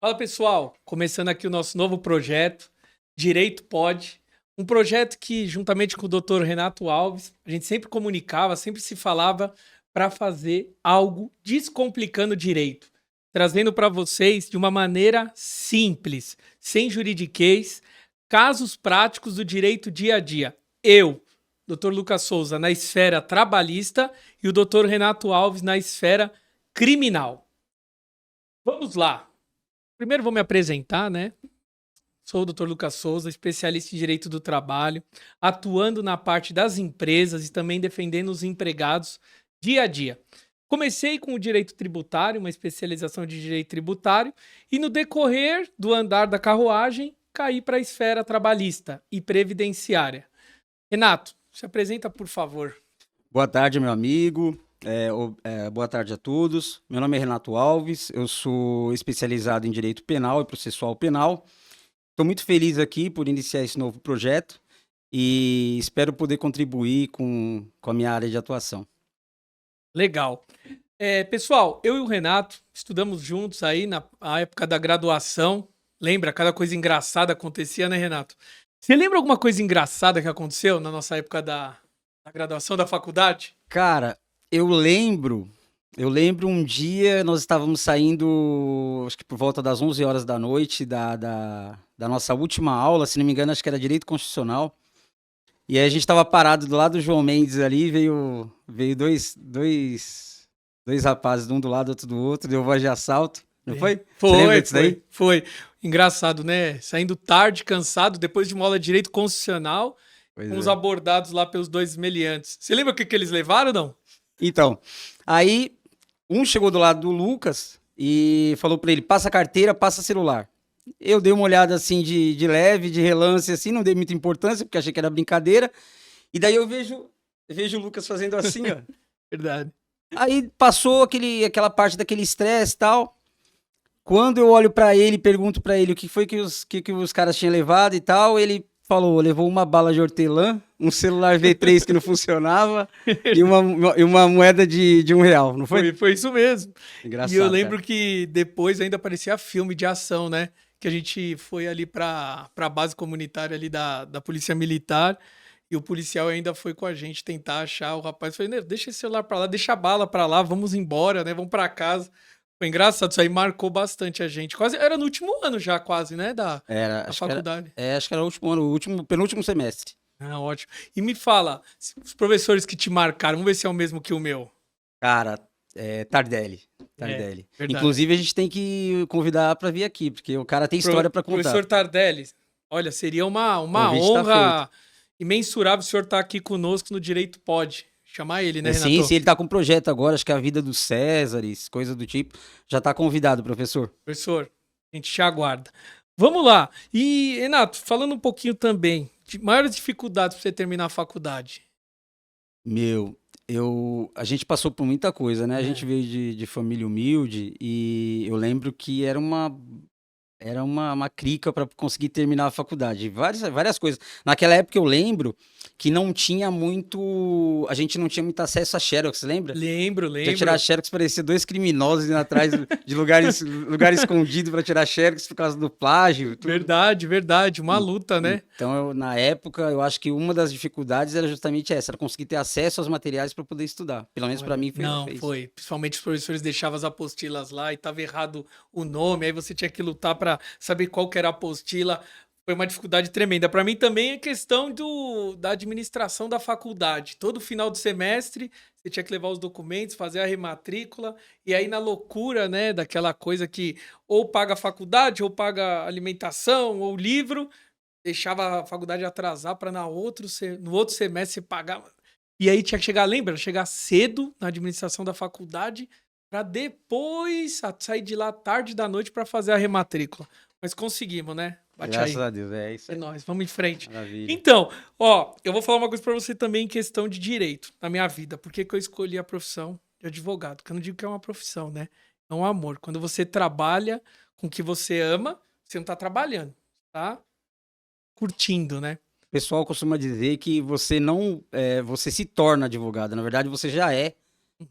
Fala pessoal, começando aqui o nosso novo projeto, Direito Pode, um projeto que, juntamente com o Dr. Renato Alves, a gente sempre comunicava, sempre se falava para fazer algo descomplicando o direito, trazendo para vocês de uma maneira simples, sem juridiquês, casos práticos do direito dia a dia. Eu, Dr. Lucas Souza, na esfera trabalhista e o Dr. Renato Alves na esfera criminal. Vamos lá. Primeiro vou me apresentar, né? Sou o Dr. Lucas Souza, especialista em direito do trabalho, atuando na parte das empresas e também defendendo os empregados dia a dia. Comecei com o direito tributário, uma especialização de direito tributário, e no decorrer do andar da carruagem, caí para a esfera trabalhista e previdenciária. Renato, se apresenta, por favor. Boa tarde, meu amigo. Boa tarde a todos. Meu nome é Renato Alves, eu sou especializado em direito penal e processual penal. Estou muito feliz aqui por iniciar esse novo projeto e espero poder contribuir com a minha área de atuação. Legal. Pessoal, eu e o Renato estudamos juntos aí na época da graduação. Lembra? Cada coisa engraçada acontecia, né, Renato? Você lembra alguma coisa engraçada que aconteceu na nossa época da graduação da faculdade? Cara, eu lembro um dia nós estávamos saindo, acho que por volta das 11 horas da noite da nossa última aula, se não me engano, acho que era Direito Constitucional. E aí a gente estava parado do lado do João Mendes ali, veio dois rapazes, um do lado, outro do outro, deu voz de assalto, não foi? Você lembra disso daí? Foi. Engraçado, né? Saindo tarde, cansado, depois de uma aula de direito constitucional, Pois fomos é. abordados lá pelos dois meliantes. Você lembra o que eles levaram, não? Então, aí um chegou do lado do Lucas e falou pra ele, passa a carteira, passa celular. Eu dei uma olhada assim de leve, de relance, assim, não dei muita importância, porque achei que era brincadeira. E daí eu vejo o Lucas fazendo assim, ó. Verdade. Aí passou aquela parte daquele estresse e tal. Quando eu olho pra ele e pergunto pra ele o que foi que os caras tinham levado e tal, ele falou, levou uma bala de hortelã, um celular V3 que não funcionava e uma moeda de R$ 1, não foi? Foi isso mesmo. Engraçado, E eu lembro cara. que depois ainda aparecia filme de ação, né? Que a gente foi ali pra base comunitária ali da Polícia Militar e o policial ainda foi com a gente tentar achar o rapaz. Falei, "Né, deixa esse celular pra lá, deixa a bala pra lá, vamos embora, né? Vamos pra casa." Foi engraçado, isso aí marcou bastante a gente. Quase, era no último ano já, quase, né? Da faculdade. Acho que era o último ano, penúltimo semestre. Ah, ótimo. E me fala, os professores que te marcaram, vamos ver se é o mesmo que o meu. Cara, Tardelli. Verdade. Inclusive, a gente tem que convidar pra vir aqui, porque o cara tem história pra contar. Professor Tardelli, olha, seria uma O convite tá honra imensurável o senhor estar aqui conosco no Direito Pode. Chamar ele, né, Renato? Sim, ele tá com um projeto agora, acho que é a vida dos Césares, coisa do tipo. Já tá convidado, professor. Professor, a gente te aguarda. Vamos lá. E, Renato, falando um pouquinho também de maiores dificuldades para você terminar a faculdade. Meu, a gente passou por muita coisa, né? A gente veio de família humilde e eu lembro que era uma crica para conseguir terminar a faculdade. Várias coisas. Naquela época eu lembro que não tinha muito. A gente não tinha muito acesso a Xerox, lembra? Lembro. Pra tirar Xerox parecia dois criminosos indo atrás de lugares escondidos para tirar Xerox por causa do plágio. Tudo. Verdade. Uma luta, né? Então, na época, eu acho que uma das dificuldades era justamente essa, era conseguir ter acesso aos materiais para poder estudar. Pelo menos para mim foi isso. Foi. Principalmente os professores deixavam as apostilas lá e tava errado o nome, aí você tinha que lutar para saber qual que era a apostila. Foi uma dificuldade tremenda. Para mim também é questão da administração da faculdade. Todo final de semestre você tinha que levar os documentos, fazer a rematrícula, e aí na loucura, né, daquela coisa que ou paga a faculdade, ou paga alimentação, ou livro, deixava a faculdade atrasar para no outro semestre você pagar. E aí tinha que chegar, lembra? Chegar cedo na administração da faculdade para depois sair de lá tarde da noite para fazer a rematrícula. Mas conseguimos, né? Bate Graças aí. a Deus, é isso. É nóis, vamos em frente. Maravilha. Então, eu vou falar uma coisa pra você também em questão de direito na minha vida. Por que que eu escolhi a profissão de advogado? Porque eu não digo que é uma profissão, né? É um amor. Quando você trabalha com o que você ama, você não tá trabalhando, tá curtindo, né? O pessoal costuma dizer que você não, você se torna advogado. Na verdade, você já é.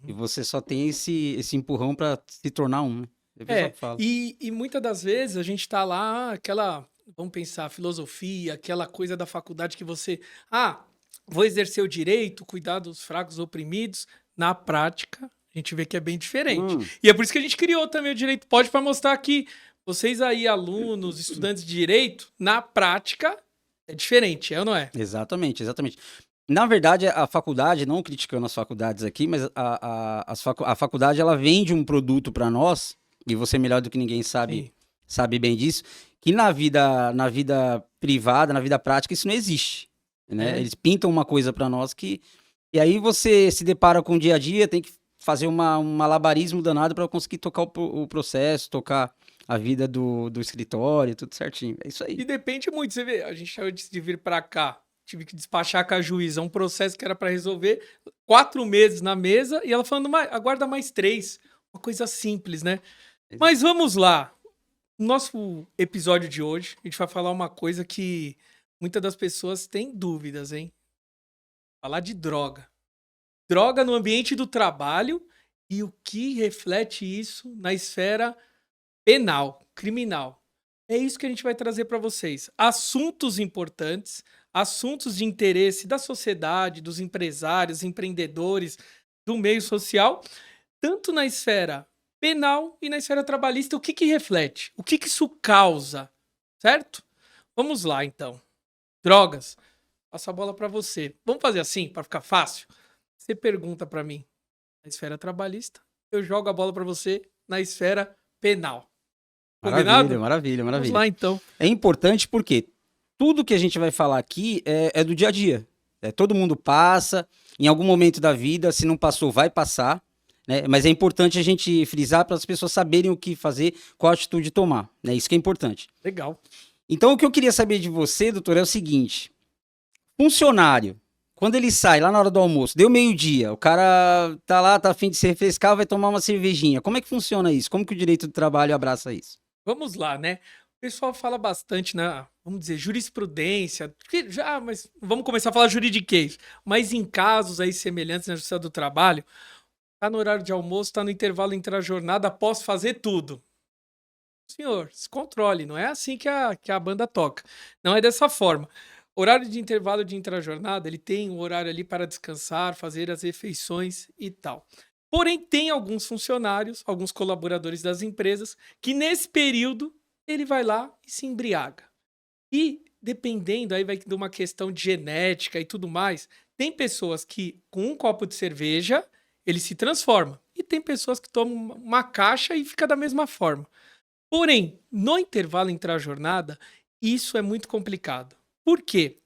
E você só tem esse empurrão para se tornar um. É o pessoal É, que fala. e muitas das vezes a gente tá lá, vamos pensar, filosofia, aquela coisa da faculdade que você, ah, vou exercer o direito, cuidar dos fracos oprimidos. Na prática, a gente vê que é bem diferente. Hum, E é por isso que a gente criou também o Direito Pode para mostrar que vocês aí, alunos, estudantes de direito, na prática é diferente, é ou não é? exatamente, exatamente. Na verdade, a faculdade, não criticando as faculdades aqui, mas a faculdade ela vende um produto para nós, e você melhor do que ninguém Sim. sabe bem disso, que na vida privada, na vida prática, isso não existe, né? É. Eles pintam uma coisa para nós que e aí você se depara com o dia a dia, tem que fazer um malabarismo danado para conseguir tocar o processo, tocar a vida do escritório, tudo certinho. É isso aí. E depende muito, você vê, a gente antes de vir para cá, tive que despachar com a juíza um processo que era para resolver 4 meses na mesa e ela falando, aguarda mais 3. Uma coisa simples, né? Mas vamos lá. No nosso episódio de hoje, a gente vai falar uma coisa que muitas das pessoas têm dúvidas, hein? Falar de droga. Droga no ambiente do trabalho e o que reflete isso na esfera penal, criminal. É isso que a gente vai trazer para vocês. Assuntos importantes, assuntos de interesse da sociedade, dos empresários, empreendedores, do meio social, tanto na esfera penal e na esfera trabalhista. O que que reflete? O que que isso causa? Certo? Vamos lá, então. Drogas. Passo a bola para você. Vamos fazer assim, para ficar fácil? Você pergunta para mim na esfera trabalhista, eu jogo a bola para você na esfera penal. Maravilha, Combinado? maravilha, Vamos maravilha. lá, então. É importante porque tudo que a gente vai falar aqui é do dia a dia. Todo mundo passa, em algum momento da vida, se não passou, vai passar, né? Mas é importante a gente frisar para as pessoas saberem o que fazer, qual atitude tomar, né? Isso que é importante. Legal. Então, o que eu queria saber de você, doutor, é o seguinte: funcionário, quando ele sai lá na hora do almoço, deu meio-dia, o cara tá lá, tá a fim de se refrescar, vai tomar uma cervejinha. Como é que funciona isso? Como que o direito do trabalho abraça isso? Vamos lá, né? O pessoal fala bastante na, vamos dizer, jurisprudência, mas vamos começar a falar juridiquês. Mas em casos aí semelhantes na Justiça do Trabalho, tá no horário de almoço, tá no intervalo entre a jornada, posso fazer tudo. Senhor, se controle, não é assim que a banda toca. Não é dessa forma. Horário de intervalo de intrajornada, ele tem um horário ali para descansar, fazer as refeições e tal. Porém, tem alguns funcionários, alguns colaboradores das empresas, que nesse período ele vai lá e se embriaga. E dependendo, aí vai de uma questão de genética e tudo mais, tem pessoas que com um copo de cerveja ele se transforma. E tem pessoas que tomam uma caixa e fica da mesma forma. Porém, no intervalo intra-jornada, isso é muito complicado. Por quê?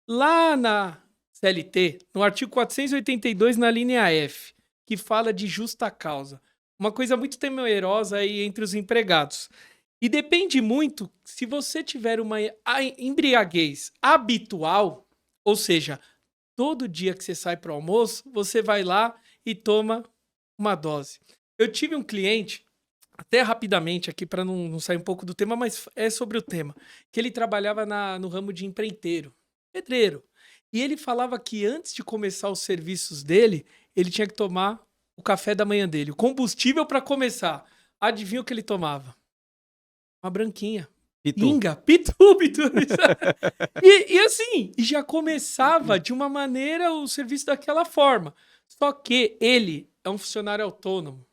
Lá na CLT, no artigo 482, na linha F, que fala de justa causa, uma coisa muito temerosa aí entre os empregados. E depende muito se você tiver uma embriaguez habitual, ou seja, todo dia que você sai para o almoço, você vai lá e toma uma dose. Eu tive um cliente até rapidamente aqui para não sair um pouco do tema, mas é sobre o tema, que ele trabalhava no ramo de empreiteiro, pedreiro. E ele falava que antes de começar os serviços dele, ele tinha que tomar o café da manhã dele, o combustível para começar. Adivinha o que ele tomava? Uma branquinha. Pitu. Pinga, pitu, pitu. E assim, já começava de uma maneira o serviço daquela forma. Só que ele é um funcionário autônomo.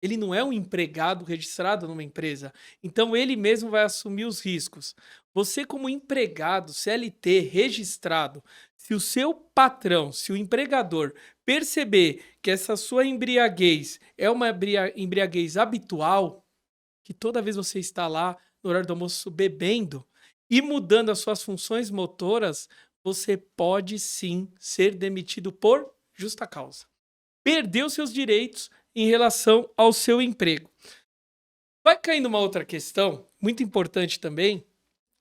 Ele não é um empregado registrado numa empresa. Então ele mesmo vai assumir os riscos. Você, como empregado CLT registrado, se o seu patrão, se o empregador perceber que essa sua embriaguez é uma embriaguez habitual, que toda vez você está lá no horário do almoço bebendo e mudando as suas funções motoras, você pode sim ser demitido por justa causa. Perdeu seus direitos em relação ao seu emprego. Vai caindo uma outra questão, muito importante também,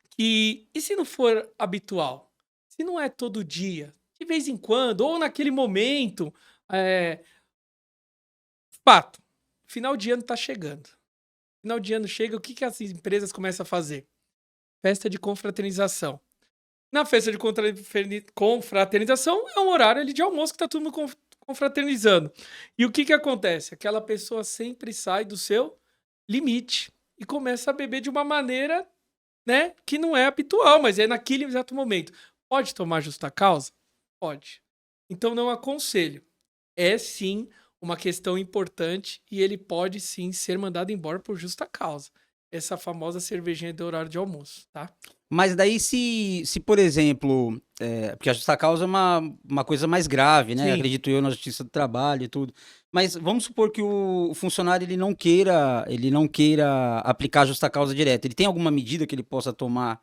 que e se não for habitual? Se não é todo dia, de vez em quando, ou naquele momento, fato, final de ano está chegando. Final de ano chega, o que, que as empresas começam a fazer? Festa de confraternização. Na festa de confraternização é um horário ali de almoço que está todo mundo confraternizando. E o que que acontece? Aquela pessoa sempre sai do seu limite e começa a beber de uma maneira, né, que não é habitual, mas é naquele exato momento. Pode tomar justa causa? Pode. Então não aconselho. É sim uma questão importante e ele pode sim ser mandado embora por justa causa. Essa famosa cervejinha do horário de almoço, tá? Mas daí se por exemplo, porque a justa causa é uma coisa mais grave, né? Sim. Acredito eu na justiça do trabalho e tudo. Mas vamos supor que o funcionário ele não queira aplicar a justa causa direta. Ele tem alguma medida que ele possa tomar?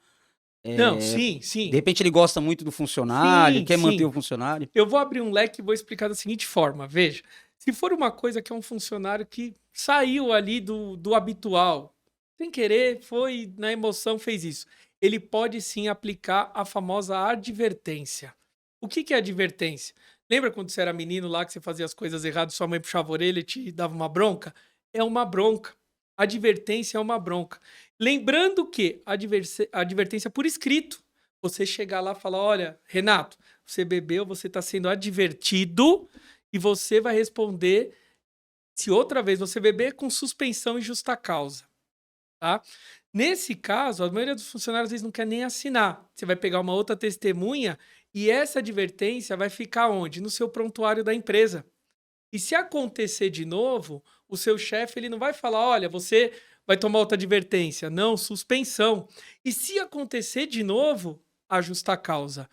Não, eh, sim, de sim. repente ele gosta muito do funcionário, Sim, quer manter sim. o funcionário. Eu vou abrir um leque e vou explicar da seguinte forma, veja. Se for uma coisa que é um funcionário que saiu ali do habitual, sem querer, foi na emoção, fez isso. Ele pode sim aplicar a famosa advertência. O que é advertência? Lembra quando você era menino lá que você fazia as coisas erradas, sua mãe puxava a orelha e te dava uma bronca? É uma bronca. Advertência é uma bronca. Lembrando que advertência por escrito. Você chegar lá e falar: olha, Renato, você bebeu, você está sendo advertido e você vai responder se outra vez você beber com suspensão e justa causa, tá? Nesse caso, a maioria dos funcionários às vezes não quer nem assinar. Você vai pegar uma outra testemunha e essa advertência vai ficar onde? No seu prontuário da empresa. E se acontecer de novo, o seu chefe ele não vai falar: olha, você vai tomar outra advertência. Não, suspensão. E se acontecer de novo, a justa causa.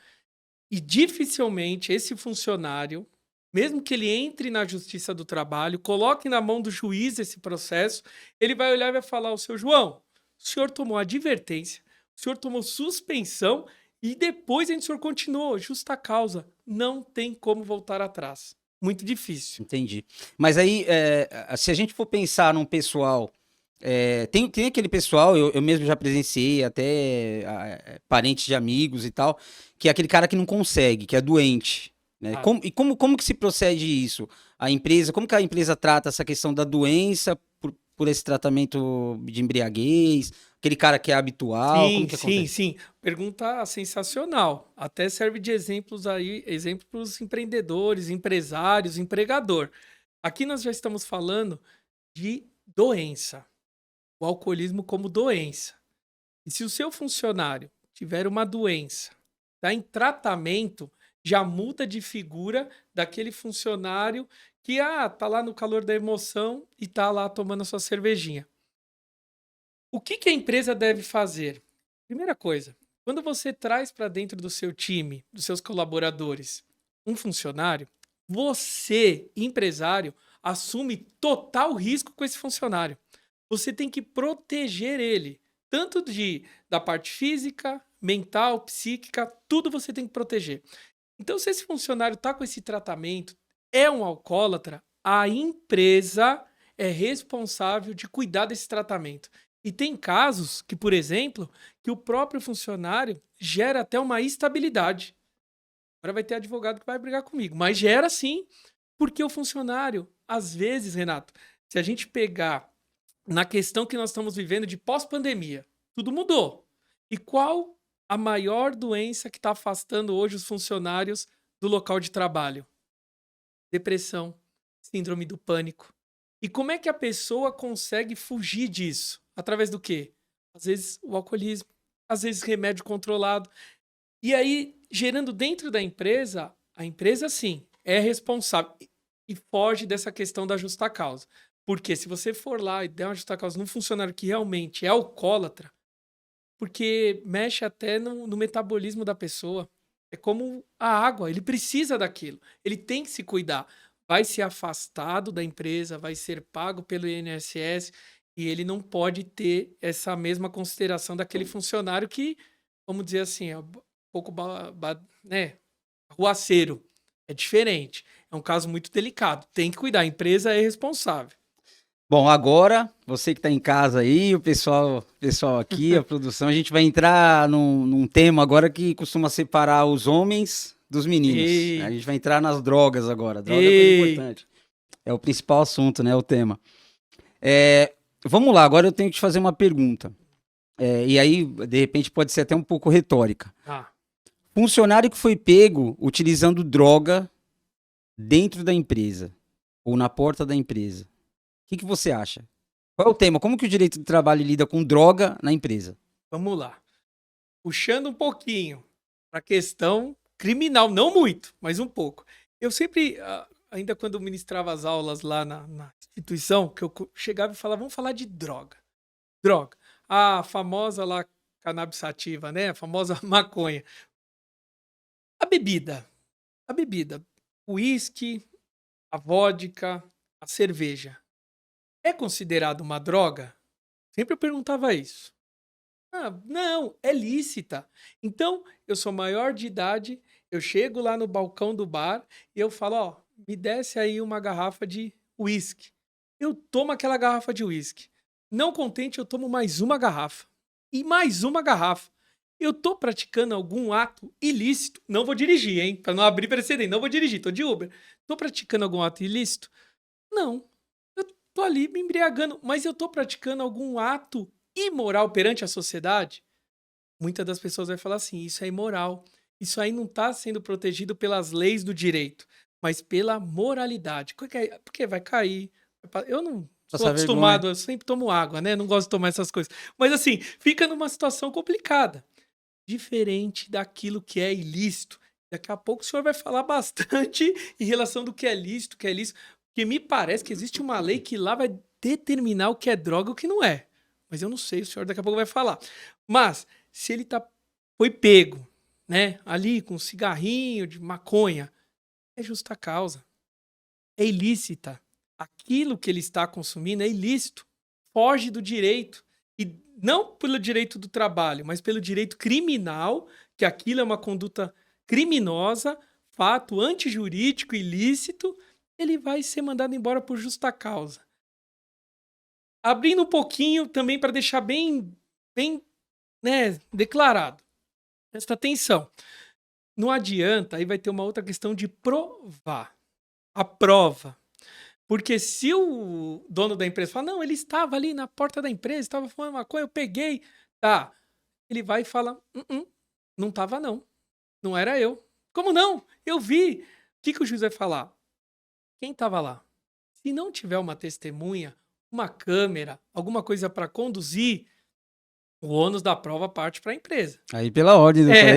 E dificilmente esse funcionário, mesmo que ele entre na Justiça do Trabalho, coloque na mão do juiz esse processo, ele vai olhar e vai falar: o seu João, o senhor tomou advertência, o senhor tomou suspensão e depois o senhor continuou, justa causa. Não tem como voltar atrás. Muito difícil. Entendi. Mas aí, se a gente for pensar num pessoal, tem aquele pessoal, eu mesmo já presenciei, até parentes de amigos e tal, que é aquele cara que não consegue, que é doente, né? Ah, Como que se procede isso? A empresa, como que a empresa trata essa questão da doença por esse tratamento de embriaguez? Aquele cara que é habitual, como sim, que sim, acontece? sim. Pergunta sensacional. Até serve de exemplos aí, exemplo para os empreendedores, empresários, empregador. Aqui nós já estamos falando de doença, o alcoolismo como doença. E se o seu funcionário tiver uma doença, está em tratamento, já muda de figura daquele funcionário que tá lá no calor da emoção e tá lá tomando a sua cervejinha. O que a empresa deve fazer? Primeira coisa, quando você traz para dentro do seu time, dos seus colaboradores, um funcionário, você, empresário, assume total risco com esse funcionário. Você tem que proteger ele, tanto da parte física, mental, psíquica, tudo você tem que proteger. Então, se esse funcionário está com esse tratamento, é um alcoólatra, a empresa é responsável de cuidar desse tratamento. E tem casos que, por exemplo, que o próprio funcionário gera até uma instabilidade. Agora vai ter advogado que vai brigar comigo, mas gera sim, porque o funcionário, às vezes, Renato, se a gente pegar na questão que nós estamos vivendo de pós-pandemia, tudo mudou. E qual a maior doença que está afastando hoje os funcionários do local de trabalho? Depressão, síndrome do pânico. E como é que a pessoa consegue fugir disso? Através do quê? Às vezes o alcoolismo, às vezes remédio controlado. E aí, gerando dentro da empresa, a empresa sim é responsável e foge dessa questão da justa causa. Porque se você for lá e der uma justa causa num funcionário que realmente é alcoólatra, porque mexe até no metabolismo da pessoa. É como a água, ele precisa daquilo. Ele tem que se cuidar. Vai ser afastado da empresa, vai ser pago pelo INSS e ele não pode ter essa mesma consideração daquele funcionário que, vamos dizer assim, é um pouco né, ruaceiro. É diferente. É um caso muito delicado. Tem que cuidar. A empresa é responsável. Bom, agora, você que está em casa aí, o pessoal aqui, a produção, a gente vai entrar num tema agora que costuma separar os homens dos meninos. A Ei, gente vai entrar nas drogas agora. Droga é coisa ei. importante. É o principal assunto, né? O tema. Vamos lá, agora eu tenho que te fazer uma pergunta. E aí, de repente, pode ser até um pouco retórica. Ah, Funcionário que foi pego utilizando droga dentro da empresa ou na porta da empresa. O que você acha? Qual é o tema? Como que o direito do trabalho lida com droga na empresa? Vamos lá. Puxando um pouquinho para a questão criminal, não muito, mas um pouco. Eu sempre, ainda quando ministrava as aulas lá na instituição, que eu chegava e falava, vamos falar de droga. Droga. A famosa lá cannabis sativa, né? A famosa maconha. A bebida. A bebida. O uísque, a vodka, a cerveja. É considerado uma droga? Sempre eu perguntava isso. Ah, não, é lícita. Então, eu sou maior de idade, eu chego lá no balcão do bar e eu falo, ó, me desce aí uma garrafa de uísque. Eu tomo aquela garrafa de uísque. Não contente, eu tomo mais uma garrafa. E mais uma garrafa. Eu tô praticando algum ato ilícito, não vou dirigir, hein? Pra não abrir precedente, não vou dirigir, tô de Uber. Tô praticando algum ato ilícito? Não. Eu tô ali me embriagando, mas eu tô praticando algum ato imoral perante a sociedade? Muitas das pessoas vai falar assim, isso é imoral. Isso aí não está sendo protegido pelas leis do direito, mas pela moralidade. Porque vai cair. Eu não sou Passar vergonha. acostumado, eu sempre tomo água, né? Não gosto de tomar essas coisas. Mas assim, fica numa situação complicada. Diferente daquilo que é ilícito. Daqui a pouco o senhor vai falar bastante em relação do que é lícito, que é ilícito. Porque me parece que existe uma lei que lá vai determinar o que é droga e o que não é. Mas eu não sei, o senhor daqui a pouco vai falar. Mas, se ele foi pego, né, ali com um cigarrinho de maconha, é justa causa. É ilícita. Aquilo que ele está consumindo é ilícito. Foge do direito. E não pelo direito do trabalho, mas pelo direito criminal, que aquilo é uma conduta criminosa, fato antijurídico, ilícito, ele vai ser mandado embora por justa causa. Abrindo um pouquinho também para deixar bem, né, declarado. Presta atenção. Não adianta, aí vai ter uma outra questão de provar. A prova. Porque se o dono da empresa fala, não, ele estava ali na porta da empresa, estava fumando maconha, eu peguei. Tá. Ele vai e fala, não estava não. Não era eu. Como não? Eu vi. O que o juiz vai falar? Quem estava lá? Se não tiver uma testemunha, uma câmera, alguma coisa para conduzir, o ônus da prova parte para a empresa. Aí pela ordem, doutor. É.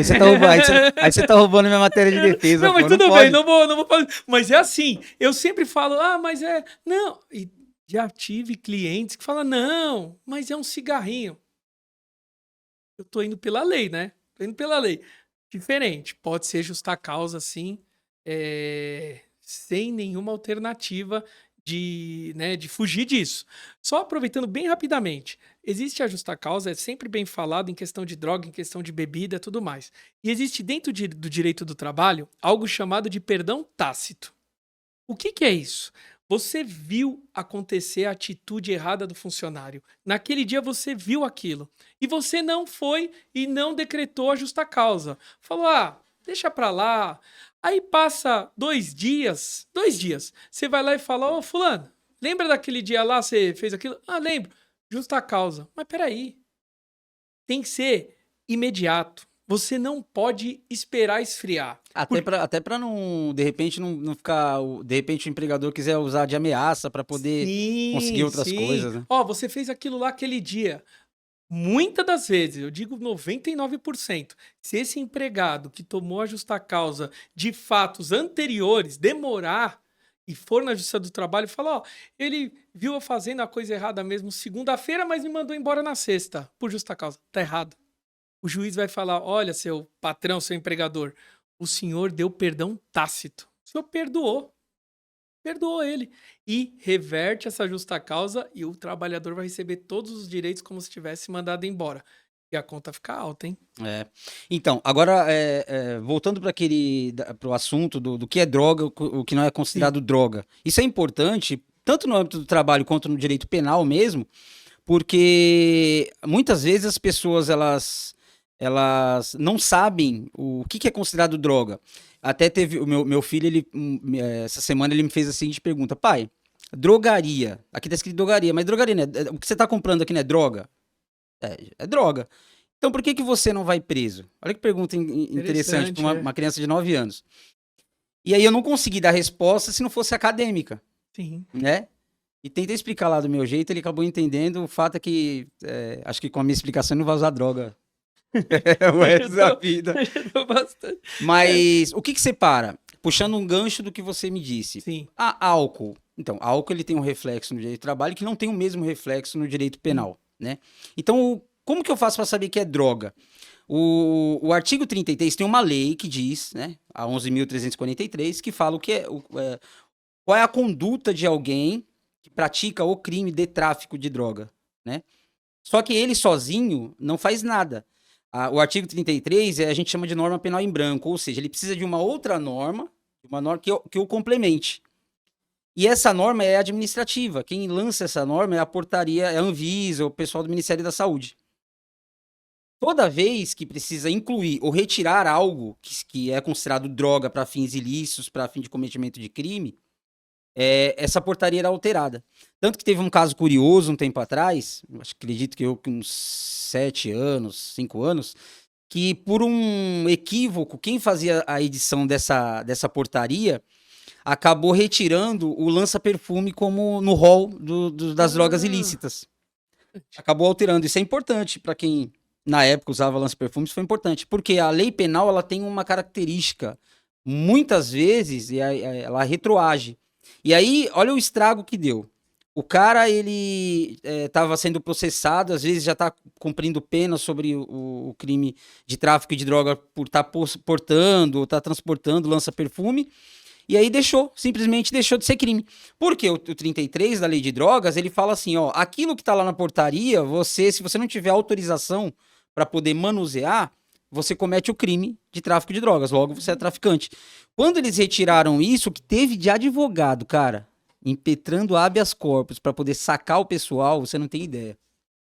Aí você tá roubando minha matéria de defesa, Não, mas pô. Não tudo bem, pode. não vou fazer. Mas é assim, eu sempre falo, mas é. Não. E já tive clientes que falam, não, mas é um cigarrinho. Eu tô indo pela lei, né? Tô indo pela lei. Diferente. Pode ser justa causa, sim, sem nenhuma alternativa de fugir disso. Só aproveitando bem rapidamente, existe a justa causa, é sempre bem falado em questão de droga, em questão de bebida, tudo mais. E existe dentro do direito do trabalho algo chamado de perdão tácito. O que é isso? Você viu acontecer a atitude errada do funcionário. Naquele dia você viu aquilo. E você não foi e não decretou a justa causa. Falou, deixa pra lá. Aí passa 2 dias. Você vai lá e fala, ô fulano, lembra daquele dia lá você fez aquilo? Lembro. Justa causa. Mas peraí. Tem que ser imediato. Você não pode esperar esfriar. Até pra não, de repente, não ficar. De repente o empregador quiser usar de ameaça pra poder conseguir outras coisas, né? Você fez aquilo lá aquele dia. Muitas das vezes, eu digo 99%, se esse empregado que tomou a justa causa de fatos anteriores demorar e for na Justiça do Trabalho e falar, ele viu eu fazendo a coisa errada mesmo segunda-feira, mas me mandou embora na sexta, por justa causa. Tá errado. O juiz vai falar, olha, seu patrão, seu empregador, o senhor deu perdão tácito. O senhor perdoou ele. E reverte essa justa causa e o trabalhador vai receber todos os direitos como se tivesse mandado embora. E a conta fica alta, hein? Então, agora, voltando para o assunto do que é droga, o que não é considerado droga. Isso é importante, tanto no âmbito do trabalho quanto no direito penal mesmo, porque muitas vezes as pessoas, elas não sabem o que é considerado droga. Até teve o meu filho, essa semana ele me fez a seguinte pergunta: pai, drogaria, aqui tá escrito drogaria, mas drogaria, né? O que você tá comprando aqui não é droga? É droga. Então por que você não vai preso? Olha que pergunta interessante para uma criança de 9 anos. E aí eu não consegui dar resposta se não fosse acadêmica. Sim. Né? E tentei explicar lá do meu jeito, ele acabou entendendo. O fato é que, acho que com a minha explicação ele não vai usar droga o resto da vida. Ajudou bastante. Mas o que que separa? Puxando um gancho do que você me disse. Sim, Álcool. Então, álcool ele tem um reflexo no direito do trabalho que não tem o mesmo reflexo no direito sim. penal, né? Então, como que eu faço para saber que é droga? O artigo 33 tem uma lei que diz, né, a 11.343, que fala o que qual é a conduta de alguém que pratica o crime de tráfico de droga, né? Só que ele sozinho não faz nada. O artigo 33 a gente chama de norma penal em branco, ou seja, ele precisa de uma outra norma, uma norma que o complemente. E essa norma é administrativa. Quem lança essa norma é a portaria, é a Anvisa, o pessoal do Ministério da Saúde. Toda vez que precisa incluir ou retirar algo que é considerado droga para fins ilícitos, para fim de cometimento de crime, essa portaria era alterada. Tanto que teve um caso curioso um tempo atrás, acredito que uns 7 anos, 5 anos, que por um equívoco, quem fazia a edição dessa portaria acabou retirando o lança-perfume como no rol das drogas Ah, ilícitas. Acabou alterando. Isso é importante para quem, na época, usava lança-perfume, isso foi importante. Porque a lei penal ela tem uma característica, muitas vezes, ela retroage. E aí, olha o estrago que deu. O cara, ele estava sendo processado, às vezes já está cumprindo pena sobre o crime de tráfico de droga por estar portando ou estar transportando lança-perfume. E aí simplesmente deixou de ser crime. Porque o 33 da Lei de Drogas, ele fala assim, ó, aquilo que tá lá na portaria, se você não tiver autorização para poder manusear, você comete o crime de tráfico de drogas, logo você é traficante. Quando eles retiraram isso, o que teve de advogado, cara, impetrando habeas corpus para poder sacar o pessoal, você não tem ideia.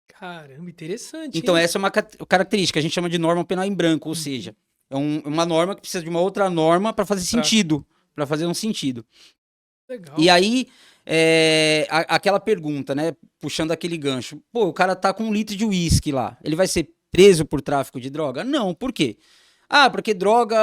caramba, interessante, Então hein? essa é uma característica, a gente chama de norma penal em branco, ou Uhum. seja, uma norma que precisa de uma outra norma para fazer Pra- sentido, para fazer um sentido. E Legal. aí, aquela pergunta, né? Puxando aquele gancho. Pô, o cara tá com 1 litro de uísque lá. Ele vai ser preso por tráfico de droga? Não, por quê? Ah, porque droga,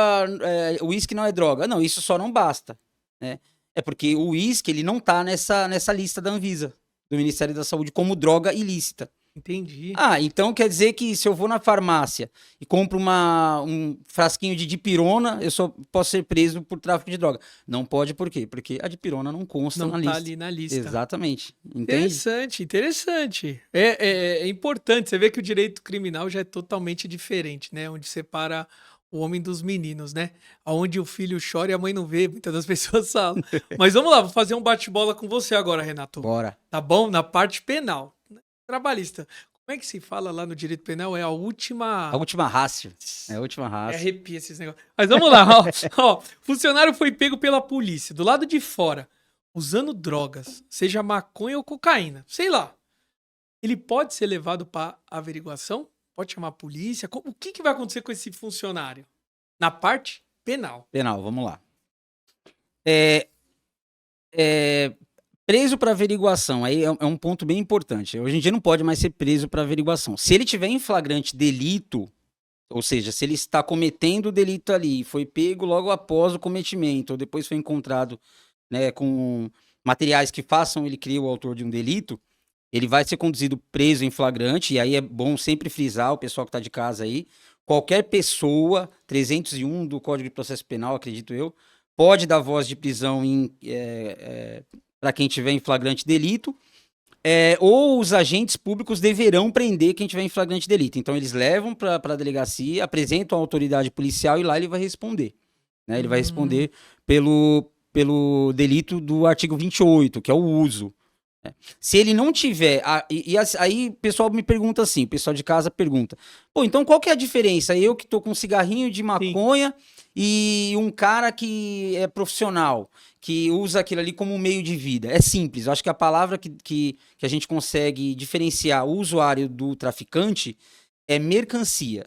uísque não é droga. Não, isso só não basta, né? É porque o uísque, ele não tá nessa lista da Anvisa, do Ministério da Saúde, como droga ilícita. Entendi. Ah, então quer dizer que se eu vou na farmácia e compro um frasquinho de dipirona, eu só posso ser preso por tráfico de droga. Não pode, por quê? Porque a dipirona não consta Não na tá lista. ali na lista. Exatamente. Entende? Interessante, interessante. É importante. Você vê que o direito criminal já é totalmente diferente, né? Onde separa o homem dos meninos, né? Onde o filho chora e a mãe não vê, muitas das pessoas falam. Mas vamos lá, vou fazer um bate-bola com você agora, Renato. Bora. Tá bom? Na parte penal, né? Trabalhista. Como é que se fala lá no direito penal? É a A última. última rácio. É a última É rácio. arrepia esses negócios. Mas vamos lá, ó. Ó, funcionário foi pego pela polícia do lado de fora, usando drogas, seja maconha ou cocaína, sei lá. Ele pode ser levado para averiguação? Pode chamar a polícia? O que, que vai acontecer com esse funcionário? Na parte penal. Penal, vamos lá. É, é, preso para averiguação, aí é um ponto bem importante. Hoje em dia não pode mais ser preso para averiguação. Se ele tiver em flagrante delito, ou seja, se ele está cometendo o delito ali, foi pego logo após o cometimento, ou depois foi encontrado, né, com materiais que façam ele crer o autor de um delito, ele vai ser conduzido preso em flagrante, e aí é bom sempre frisar o pessoal que está de casa aí, qualquer pessoa, 301 do Código de Processo Penal, acredito eu, pode dar voz de prisão para quem tiver em flagrante delito, ou os agentes públicos deverão prender quem tiver em flagrante delito. Então, eles levam para a delegacia, apresentam a autoridade policial e lá ele vai responder. Né? Ele vai Hum, responder pelo delito do artigo 28, que é o uso. Né? Se ele não tiver. Aí o pessoal me pergunta assim: o pessoal de casa pergunta: pô, então qual que é a diferença? Eu que tô com um cigarrinho de sim, maconha e um cara que é profissional, que usa aquilo ali como um meio de vida. É simples. Eu acho que a palavra que a gente consegue diferenciar o usuário do traficante é mercancia.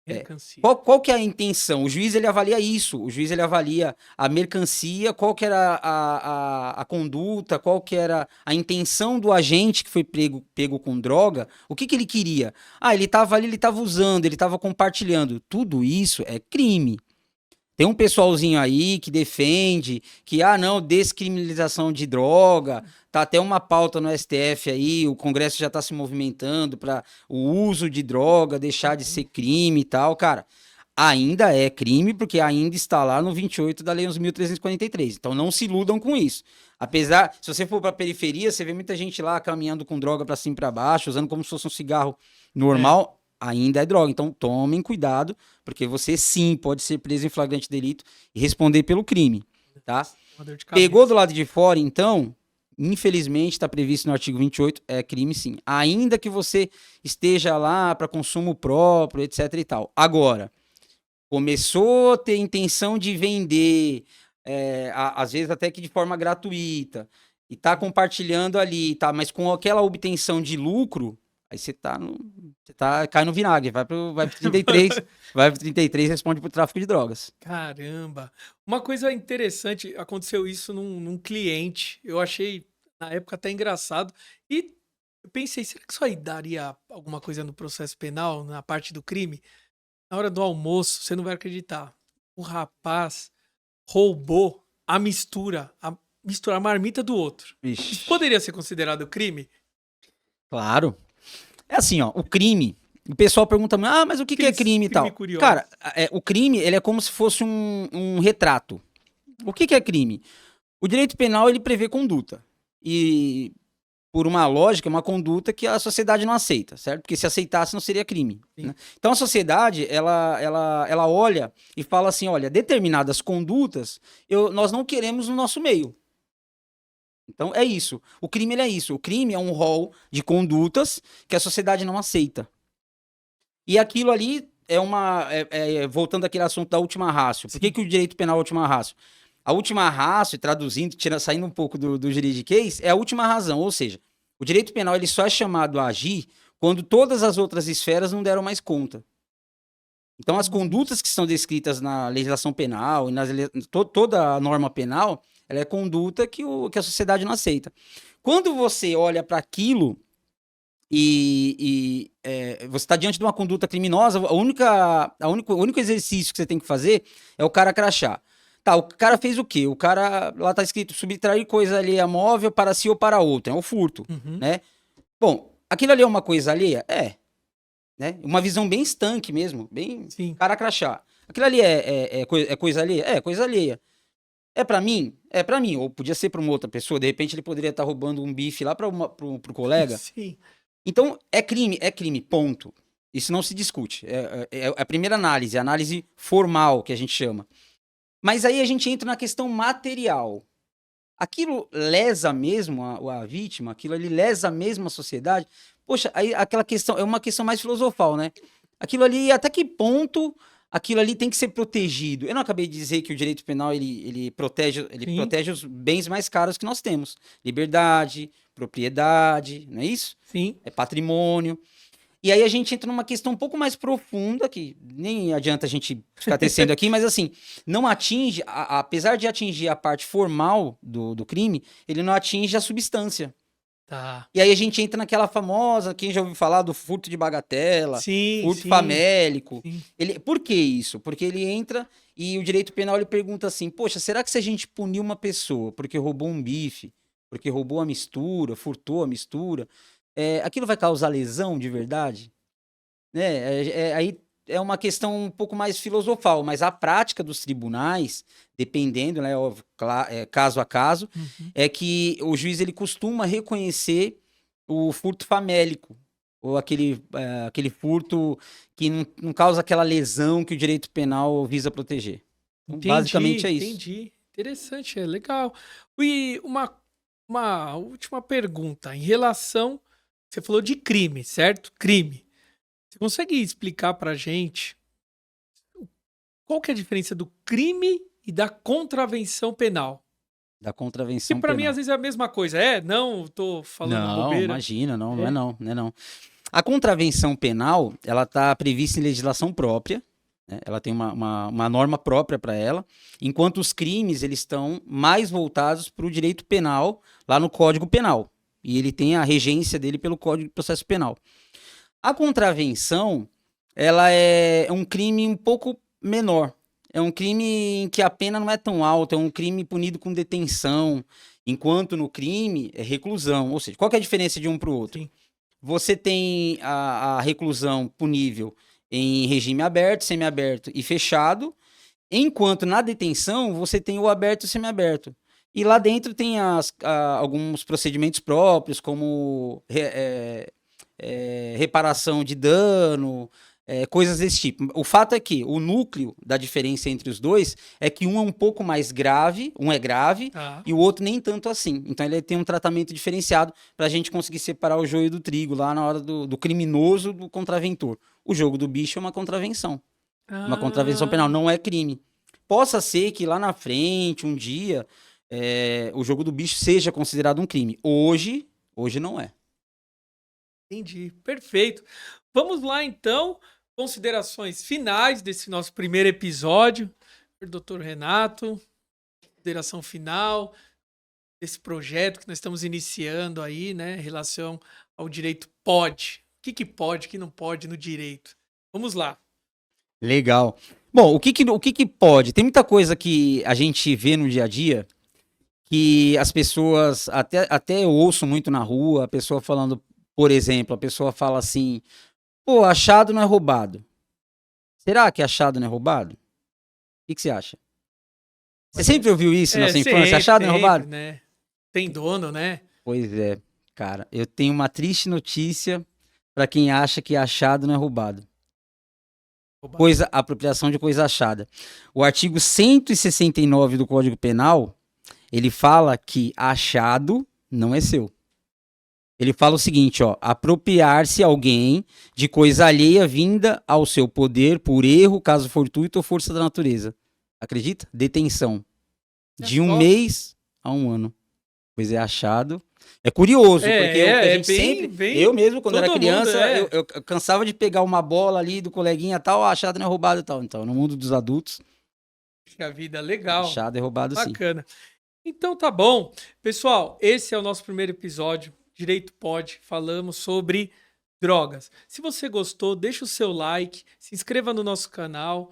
É. mercancia. Qual que é a intenção? O juiz ele avalia isso. O juiz ele avalia a mercancia, qual que era a conduta, qual que era a intenção do agente que foi pego com droga. O que ele queria? Ah, ele estava ali, ele estava usando, ele estava compartilhando. Tudo isso é crime. Tem um pessoalzinho aí que defende que, não, descriminalização de droga, tá até uma pauta no STF aí, o Congresso já tá se movimentando para o uso de droga deixar de ser crime e tal, cara. Ainda é crime porque ainda está lá no 28 da Lei 11.343. Então não se iludam com isso. Apesar, se você for para periferia, você vê muita gente lá caminhando com droga para cima e para baixo, usando como se fosse um cigarro normal, ainda é droga. Então tomem cuidado, porque você sim pode ser preso em flagrante delito e responder pelo crime, tá? Pegou do lado de fora, então, infelizmente está previsto no artigo 28, é crime sim. Ainda que você esteja lá para consumo próprio, etc e tal. Agora, começou a ter intenção de vender, às vezes até que de forma gratuita, e tá compartilhando ali, tá? Mas com aquela obtenção de lucro, aí você cai no vinagre, vai pro 33, vai pro 33 e responde por tráfico de drogas. Caramba! Uma coisa interessante, aconteceu isso num cliente, eu achei na época até engraçado, e eu pensei, será que isso aí daria alguma coisa no processo penal, na parte do crime? Na hora do almoço, você não vai acreditar. O rapaz roubou a marmita do outro. Ixi. Isso poderia ser considerado crime? Claro. É assim, ó, o crime. O pessoal pergunta, mas o que é crime e tal? Curioso. Cara, o crime, ele é como se fosse um retrato. O que é crime? O direito penal, ele prevê conduta. E, por uma lógica, é uma conduta que a sociedade não aceita, certo? Porque se aceitasse, não seria crime. Né? Então, a sociedade, ela olha e fala assim, olha, determinadas condutas nós não queremos no nosso meio. Então, é isso. O crime, ele é isso. O crime é um rol de condutas que a sociedade não aceita. E aquilo ali voltando àquele assunto da última ratio. Por que o direito penal é a última ratio? A última ratio, traduzindo, saindo um pouco do juridiquês, é a última razão. Ou seja, o direito penal ele só é chamado a agir quando todas as outras esferas não deram mais conta. Então, as condutas que são descritas na legislação penal, toda a norma penal, ela é conduta que a sociedade não aceita. Quando você olha para aquilo você está diante de uma conduta criminosa, o único exercício que você tem que fazer é o cara crachar. Tá, o cara fez o quê? O cara, lá tá escrito, subtrair coisa alheia móvel para si ou para outro. É o furto, né? Bom, aquilo ali é uma coisa alheia? Né? Uma visão bem estanque mesmo, bem cara crachá. Aquilo ali é coisa alheia? É, coisa alheia. É pra mim? É pra mim. Ou podia ser pra uma outra pessoa, de repente ele poderia estar roubando um bife lá pro colega. Sim. Então, é crime, ponto. Isso não se discute. É a primeira análise, a análise formal que a gente chama. Mas aí a gente entra na questão material. Aquilo lesa mesmo a vítima, aquilo ali lesa mesmo a sociedade. Poxa, aí aquela questão é uma questão mais filosofal, né? Aquilo ali, até que ponto aquilo ali tem que ser protegido? Eu não acabei de dizer que o direito penal ele protege os bens mais caros que nós temos. Liberdade, propriedade, não é isso? Sim. É patrimônio. E aí a gente entra numa questão um pouco mais profunda, que nem adianta a gente ficar tecendo aqui, mas assim, não atinge, apesar de atingir a parte formal do crime, ele não atinge a substância. Tá. E aí a gente entra naquela famosa, quem já ouviu falar do furto de bagatela, furto famélico. Por que isso? Porque ele entra e o direito penal ele pergunta assim, poxa, será que se a gente punir uma pessoa porque roubou um bife, porque roubou a mistura, furtou a mistura, aquilo vai causar lesão de verdade? Né? Aí é uma questão um pouco mais filosofal, mas a prática dos tribunais, dependendo, né, óbvio, caso a caso, é que o juiz ele costuma reconhecer o furto famélico, ou aquele furto que não causa aquela lesão que o direito penal visa proteger. Então, basicamente é isso. Entendi. Interessante, é legal. E uma última pergunta, em relação, você falou de crime, certo? Crime. Você consegue explicar pra gente qual que é a diferença do crime e da contravenção penal? Da contravenção penal. Que pra mim, penal. às vezes, é a mesma coisa. Não, tô falando bobeira. Não, imagina, não é não. A contravenção penal, ela tá prevista em legislação própria, né? Ela tem uma norma própria para ela, enquanto os crimes, eles estão mais voltados para o direito penal, lá no Código Penal. E ele tem a regência dele pelo Código de Processo Penal. A contravenção, ela é um crime um pouco menor. é um crime em que a pena não é tão alta, é um crime punido com detenção, enquanto no crime é reclusão. Ou seja, qual que é a diferença de um para o outro? Sim. Você tem a reclusão punível em regime aberto, semiaberto e fechado, enquanto na detenção você tem o aberto e o semiaberto. E lá dentro tem alguns procedimentos próprios, como reparação de dano, coisas desse tipo. O fato é que o núcleo da diferença entre os dois é que um é um pouco mais grave, um é grave, Tá. e o outro nem tanto assim. Então ele tem um tratamento diferenciado para a gente conseguir separar o joio do trigo lá na hora do criminoso do contraventor. O jogo do bicho é uma contravenção. Uma contravenção penal, não é crime. Possa ser que lá na frente, um dia, o jogo do bicho seja considerado um crime. Hoje não é. Entendi, perfeito. Vamos lá, então, considerações finais desse nosso primeiro episódio. Doutor Renato, consideração final desse projeto que nós estamos iniciando aí, né, em relação ao direito pode. O que pode, o que não pode no direito? Vamos lá. Legal. Bom, o que pode? Tem muita coisa que a gente vê no dia a dia que as pessoas, até eu ouço muito na rua, a pessoa falando, por exemplo, a pessoa fala assim, pô, achado não é roubado. Será que achado não é roubado? O que você acha? Você sempre ouviu isso na sua infância? Achado não é roubado? Né? Tem dono, né? Pois é, cara. Eu tenho uma triste notícia para quem acha que achado não é roubado. Apropriação de coisa achada. O artigo 169 do Código Penal, ele fala que achado não é seu. Ele fala o seguinte, ó, apropriar-se alguém de coisa alheia vinda ao seu poder por erro, caso fortuito ou força da natureza. Acredita? Detenção. De um mês a 1 ano. Pois é achado. É curioso, porque a gente sempre... Eu mesmo, quando era criança, eu cansava de pegar uma bola ali do coleguinha e tal, achado não é roubado e tal. Então, no mundo dos adultos... A vida legal. Achado é roubado, sim. Bacana. Então tá bom. Pessoal, esse é o nosso primeiro episódio. Direito Pode. Falamos sobre drogas. Se você gostou, deixa o seu like, se inscreva no nosso canal.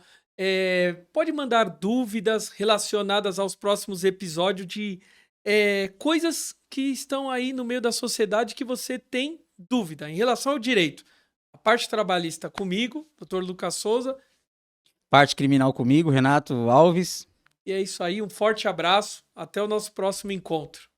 Pode mandar dúvidas relacionadas aos próximos episódios de coisas que estão aí no meio da sociedade que você tem dúvida em relação ao direito. A parte trabalhista comigo, Dr. Lucas Souza. Parte criminal comigo, Renato Alves. E é isso aí, um forte abraço. Até o nosso próximo encontro.